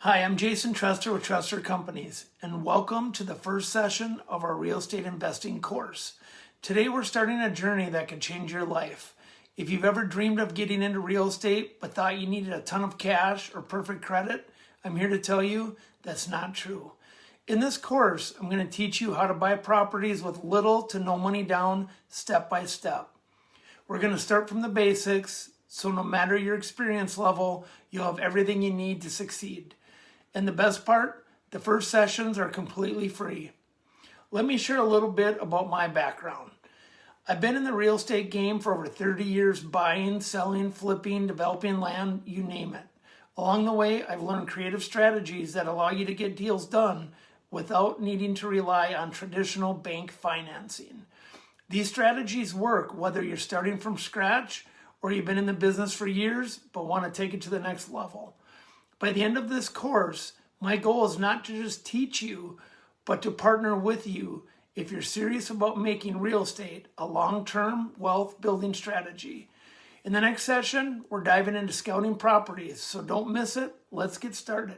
Hi, I'm Jason Trester with Trester Companies, and welcome to the first session of our real estate investing course. Today we're starting a journey that could change your life. If you've ever dreamed of getting into real estate but thought you needed a ton of cash or perfect credit, I'm here to tell you that's not true. In this course, I'm going to teach you how to buy properties with little to no money down, step by step. We're going to start from the basics, so no matter your experience level, you'll have everything you need to succeed. And the best part, the first sessions are completely free. Let me share a little bit about my background. I've been in the real estate game for over 30 years, buying, selling, flipping, developing land, you name it. Along the way, I've learned creative strategies that allow you to get deals done without needing to rely on traditional bank financing. These strategies work whether you're starting from scratch or you've been in the business for years but want to take it to the next level. By the end of this course, my goal is not to just teach you, but to partner with you if you're serious about making real estate a long-term wealth building strategy. In the next session, we're diving into scouting properties, so don't miss it. Let's get started.